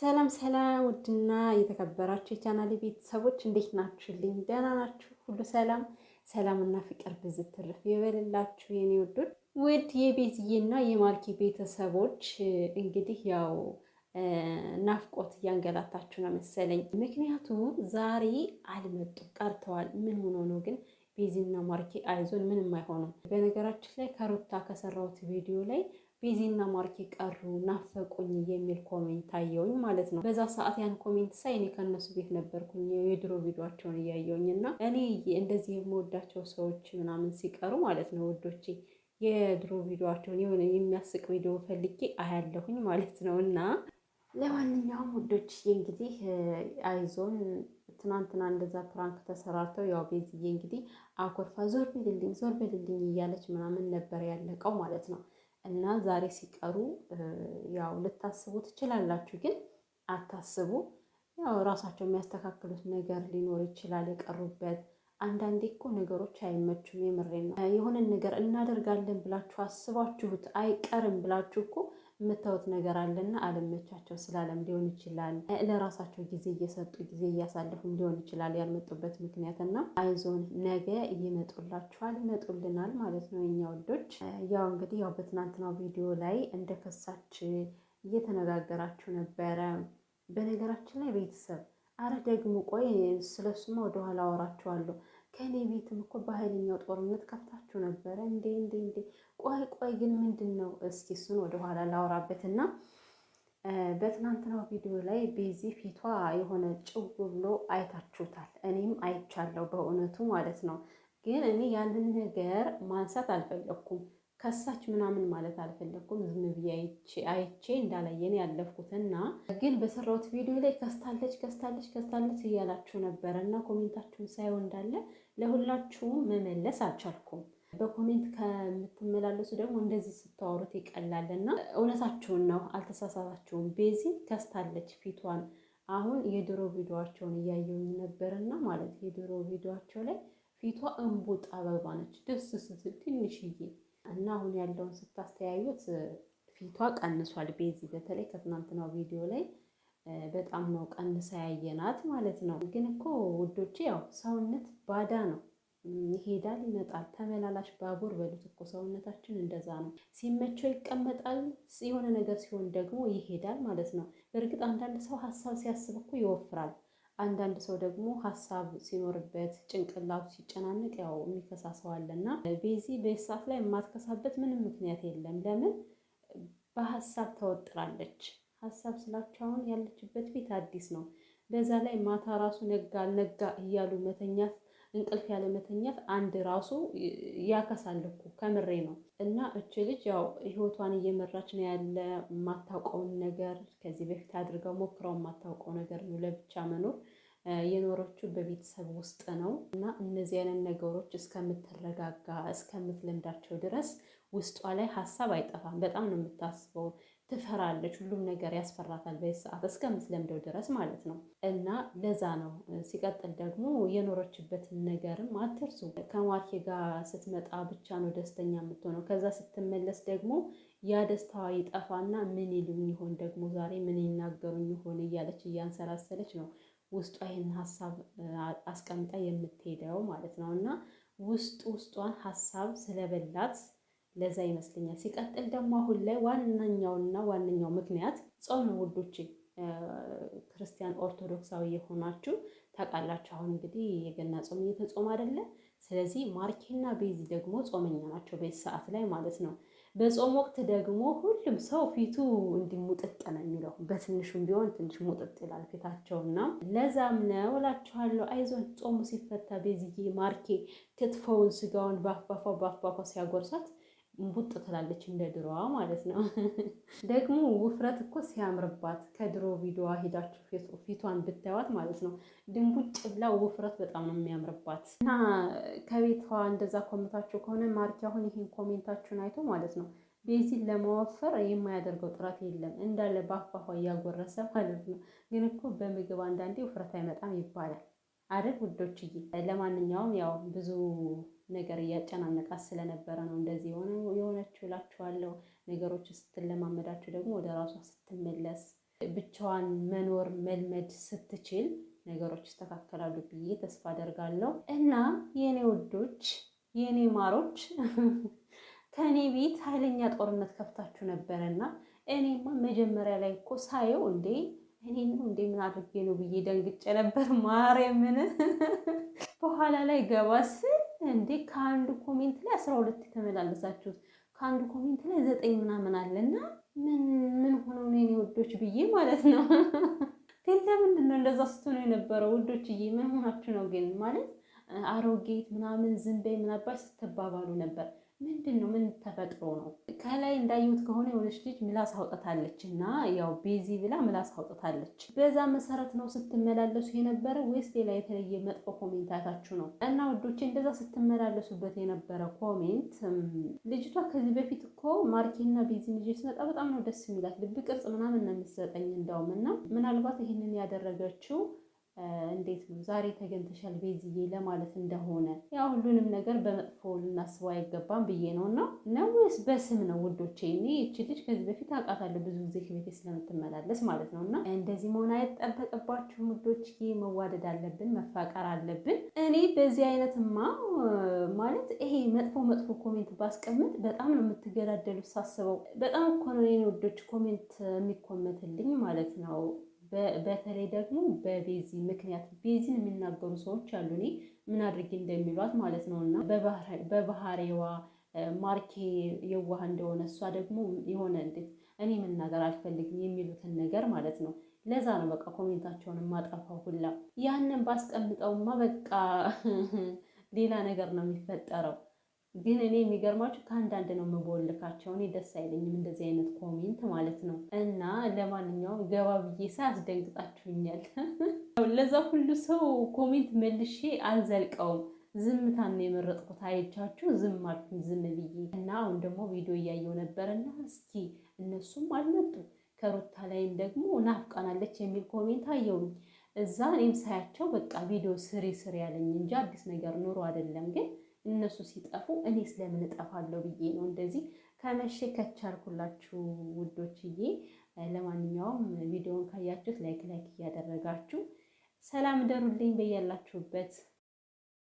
ሰላም ሰላም ውድና የተከበራችሁ የቻናሌ ቤተሰቦች እንዴት ናችሁልኝ? ደህና ናችሁ? ሁሉ ሰላም ሰላምና ፍቅር ብዝት ትርፍ ይበልላችሁ የኔ ውዶች። ውድ የቤዝዬና የማርኬ ቤተሰቦች እንግዲህ ያው ናፍቆት እያንገላታችሁ ነው መሰለኝ። ምክንያቱም ዛሬ አልመጡም ቀርተዋል። ምን ሆኖ ነው ግን? ቤዚና ማርኬ አይዞን ምንም አይሆኑም። በነገራችን ላይ ከሩታ ከሰራሁት ቪዲዮ ላይ ቤዚና ማርኬ ቀሩ ናፈቁኝ የሚል ኮሜንት ታየውኝ ማለት ነው። በዛ ሰዓት ያን ኮሜንት ሳይ እኔ ከነሱ ቤት ነበርኩኝ የድሮ ቪዲዮቸውን እያየውኝ እና እኔ እንደዚህ የምወዳቸው ሰዎች ምናምን ሲቀሩ ማለት ነው ውዶቼ የድሮ ቪዲዮቸውን የሆነ የሚያስቅ ቪዲዮ ፈልጌ አያለሁኝ ማለት ነው። እና ለማንኛውም ውዶች እንግዲህ አይዞን ትናንትና እንደዛ ፕራንክ ተሰራርተው ያው ቤዝዬ እንግዲህ አኮርፋ ዞር በልልኝ እያለች ምናምን ነበር ያለቀው ማለት ነው። እና ዛሬ ሲቀሩ ያው ልታስቡ ትችላላችሁ፣ ግን አታስቡ። ያው ራሳቸው የሚያስተካክሉት ነገር ሊኖር ይችላል የቀሩበት። አንዳንዴ እኮ ነገሮች አይመቹም። የምሬን ነው። የሆነን ነገር እናደርጋለን ብላችሁ አስባችሁት አይቀርም ብላችሁ እኮ የምታዩት ነገር አለና አለመቻቸው ስላለም ሊሆን ይችላል። ለራሳቸው ጊዜ እየሰጡ ጊዜ እያሳለፉም ሊሆን ይችላል ያልመጡበት ምክንያት እና አይዞን ነገ ይመጡላችኋል፣ ይመጡልናል ማለት ነው የኛ ወዶች። ያው እንግዲህ ያው በትናንትናው ቪዲዮ ላይ እንደ ከሳች እየተነጋገራችሁ ነበረ። በነገራችን ላይ ቤተሰብ አረ ደግሞ ቆይ ስለሱማ ወደኋላ አወራችኋለሁ። ከእኔ ቤትም እኮ በኃይለኛው ጦርነት ከፍታችሁ ነበረ እንዴ! ቆይ ግን ምንድን ነው? እስኪ እሱን ወደኋላ ላወራበትና በትናንትናው ቪዲዮ ላይ ቤዚ ፊቷ የሆነ ጭው ብሎ አይታችሁታል። እኔም አይቻለሁ በእውነቱ ማለት ነው። ግን እኔ ያንን ነገር ማንሳት አልፈለኩም። ከሳች ምናምን ማለት አልፈለኩም። ዝም ብዬ አይቼ እንዳላየን ያለፍኩትና ግን በሰራሁት ቪዲዮ ላይ ከስታለች እያላችሁ ነበረ እና ኮሜንታችሁን ሳይሆን እንዳለ ለሁላችሁም መመለስ አልቻልኩም። በኮሜንት ከምትመላለሱ ደግሞ እንደዚህ ስታወሩት ይቀላልና እውነታችሁን ነው፣ አልተሳሳታችሁም። ቤዚ ከስታለች ፊቷን። አሁን የድሮ ቪዲዮዋቸውን እያየሁኝ ነበርና ማለት የድሮ ቪዲዮዋቸው ላይ ፊቷ እንቡጥ አበባ ነች፣ ደስ ስትል ትንሽዬ እና አሁን ያለውን ስታስተያዩት ፊቷ ቀንሷል። ቤዚ በተለይ ከትናንትናው ቪዲዮ ላይ በጣም ነው ቀንሳ ያየናት ማለት ነው። ግን እኮ ውዶቼ ያው ሰውነት ባዳ ነው፣ ይሄዳል ይመጣል። ተመላላሽ ባቡር በሉት እኮ ሰውነታችን እንደዛ ነው። ሲመቸው ይቀመጣል፣ የሆነ ነገር ሲሆን ደግሞ ይሄዳል ማለት ነው። በእርግጥ አንዳንድ ሰው ሀሳብ ሲያስብ እኮ ይወፍራል። አንዳንድ ሰው ደግሞ ሀሳብ ሲኖርበት ጭንቅላቱ ሲጨናነቅ ያው የሚከሳ ሰው አለና ቤዚ በሰዓት ላይ የማትከሳበት ምንም ምክንያት የለም። ለምን? በሀሳብ ተወጥራለች። ሀሳብ ስላቸው አሁን ያለችበት ቤት አዲስ ነው። በዛ ላይ ማታ ራሱ ነጋ ነጋ እያሉ መተኛት፣ እንቅልፍ ያለ መተኛት አንድ ራሱ ያከሳል እኮ ከምሬ ነው። እና እች ልጅ ያው ህይወቷን እየመራች ነው ያለ። የማታውቀውን ነገር ከዚህ በፊት አድርገው ሞክረው የማታውቀው ነገር ነው ለብቻ መኖር የኖረችው በቤተሰብ ውስጥ ነው። እና እነዚህ አይነት ነገሮች እስከምትረጋጋ እስከምትለምዳቸው ድረስ ውስጧ ላይ ሀሳብ አይጠፋም። በጣም ነው የምታስበው፣ ትፈራለች። ሁሉም ነገር ያስፈራታል በሰዓት እስከምትለምደው ድረስ ማለት ነው። እና ለዛ ነው። ሲቀጥል ደግሞ የኖረችበትን ነገርም አትርሱ። ከማርኬ ጋር ስትመጣ ብቻ ነው ደስተኛ የምትሆነው። ከዛ ስትመለስ ደግሞ ያ ደስታዋ ይጠፋና ምን ይሉኝ ይሆን ደግሞ ዛሬ ምን ይናገሩኝ ይሆን እያለች እያንሰላሰለች ነው ውስጧ ይህን ሀሳብ አስቀምጣ የምትሄደው ማለት ነው። እና ውስጧን ሀሳብ ስለበላት ለዛ ይመስለኛል። ሲቀጥል ደግሞ አሁን ላይ ዋነኛው ምክንያት ጾም ነው ውዶቼ። ክርስቲያን ኦርቶዶክሳዊ የሆናችሁ ታውቃላችሁ። አሁን እንግዲህ የገና ጾም እየተጾመ አይደለ? ስለዚህ ማርኬና ቤዚ ደግሞ ጾመኛ ናቸው በዚህ ሰዓት ላይ ማለት ነው። በጾም ወቅት ደግሞ ሁሉም ሰው ፊቱ እንዲሙጥጥ ነው የሚለው። በትንሹም ቢሆን ትንሽ ሙጥጥ ይላል ፊታቸውና ለዛም ነው እላችኋለሁ። አይዞን ጾሙ ሲፈታ ቤዝዬ ማርኬ ክትፎውን ስጋውን ባፋፋ ሲያጎርሳት ቡጥ ትላለች እንደ ድሮዋ ማለት ነው። ደግሞ ውፍረት እኮ ሲያምርባት ከድሮ ቪዲዮዋ ሄዳችሁ ፊቷን ብታዩት ማለት ነው ድንቡጭ ብላ ውፍረት በጣም ነው የሚያምርባት። እና ከቤቷ እንደዛ ኮሜንታችሁ ከሆነ ማርኪ አሁን ይሄን ኮሜንታችሁን አይቶ ማለት ነው ቤዚን ለመወፈር የማያደርገው ጥረት የለም፣ እንዳለ በአፋፏ እያጎረሰ ማለት ነው። ግን እኮ በምግብ አንዳንዴ ውፍረት አይመጣም ይባላል አይደል ውዶችዬ? ለማንኛውም ያው ብዙ ነገር እያጨናነቃት ስለነበረ ነው እንደዚህ የሆነችው እላችኋለሁ። ነገሮች ስትለማመዳችሁ ደግሞ ወደ ራሷ ስትመለስ ብቻዋን መኖር መልመድ ስትችል ነገሮች ይስተካከላሉ ብዬ ተስፋ አደርጋለሁ። እና የኔ ውዶች የኔ ማሮች ከኔ ቤት ኃይለኛ ጦርነት ከፍታችሁ ነበረና እኔማ መጀመሪያ ላይ እኮ ሳየው እንዴ እኔ ነው እንዴ ምን አድርጌ ነው ብዬ ደንግጬ ነበር ማርያምን። በኋላ ላይ ገባ ስል እንዴ ከአንዱ ኮሜንት ላይ 12 የተመላለሳችሁት ከአንዱ ኮሜንት ላይ 9 ምናምን አለና ምን ሆነው ነው የኔ ውዶች ብዬ ማለት ነው። ግን ለምንድን ነው እንደዛ ስትሆኑ የነበረው ውዶችዬ? ምን ሆናችሁ ነው ግን? ማለት አሮጌት ምናምን ዝም በይ ምናባል ስትባባሉ ነበር። ምንድን ነው? ምን ተፈጥሮ ነው? ከላይ እንዳየሁት ከሆነ የሆነች ልጅ ምላስ አውጥታለች እና ያው ቤዚ ብላ ምላስ አውጥታለች። በዛ መሰረት ነው ስትመላለሱ የነበረ ወይስ ሌላ የተለየ መጥፎ ኮሜንት አይታችሁ ነው? እና ውዶቼ እንደዛ ስትመላለሱበት የነበረ ኮሜንት ልጅቷ ከዚህ በፊት እኮ ማርኬና ቤዚ ልጅ ስመጣ በጣም ነው ደስ የሚላት ልብ ቅርጽ ምናምን ነው የምትሰጠኝ እንዳውም። እና ምናልባት ይህንን ያደረገችው እንዴት ነው ዛሬ ተገኝተሻል ቤዝዬ ለማለት እንደሆነ ያው ሁሉንም ነገር በመጥፎ ልናስበው አይገባም ብዬ ነው። እና ወይስ በስም ነው ውዶቼ? እኔ እቺ ልጅ ከዚህ በፊት አውቃታለሁ ብዙ ጊዜ ከቤቴ ስለምትመላለስ ማለት ነው። እና እንደዚህ መሆን አይጠበቅባችሁም ውዶቼ። መዋደድ አለብን፣ መፋቀር አለብን። እኔ በዚህ አይነትማ ማለት ይሄ መጥፎ ኮሜንት ባስቀምጥ በጣም ነው የምትገዳደሉት ሳስበው። በጣም እኮ ነው የኔ ውዶች ኮሜንት የሚኮመትልኝ ማለት ነው። በተለይ ደግሞ በቤዚ ምክንያት ቤዚን የሚናገሩ ሰዎች አሉ። እኔ ምን አድርጌ እንደሚሏት ማለት ነው። እና በባህሪዋ ማርኬ የዋህ እንደሆነ እሷ ደግሞ የሆነ እንዴት እኔ መናገር አልፈልግም የሚሉትን ነገር ማለት ነው። ለዛ ነው በቃ ኮሜንታቸውን ማጠፋው ሁላ። ያንን ባስቀምጠውማ በቃ ሌላ ነገር ነው የሚፈጠረው። ግን እኔ የሚገርማችሁ ከአንዳንድ ነው የምቦልካቸው። እኔ ደስ አይለኝም እንደዚህ አይነት ኮሜንት ማለት ነው። እና ለማንኛውም ገባ ብዬ አስደንግጣችሁኛል። ለዛ ሁሉ ሰው ኮሜንት መልሼ አልዘልቀውም። ዝምታን ነው የመረጥኩት። አይቻችሁ ዝም አልኩኝ ዝም ብዬ። እና አሁን ደግሞ ቪዲዮ እያየው ነበርና እስኪ እነሱም አልመጡ ከሩታ ላይም ደግሞ ናፍቃናለች የሚል ኮሜንት አየውኝ እዛ። እኔም ሳያቸው በቃ ቪዲዮ ስሪ ያለኝ እንጂ አዲስ ነገር ኑሮ አይደለም። ግን እነሱ ሲጠፉ እኔ ስለምን እጠፋለሁ ብዬ ነው እንደዚህ ከመሸ ከቻልኩላችሁ ውዶችዬ። ለማንኛውም ቪዲዮውን ካያችሁት ላይክ እያደረጋችሁ ሰላም ደሩልኝ በያላችሁበት።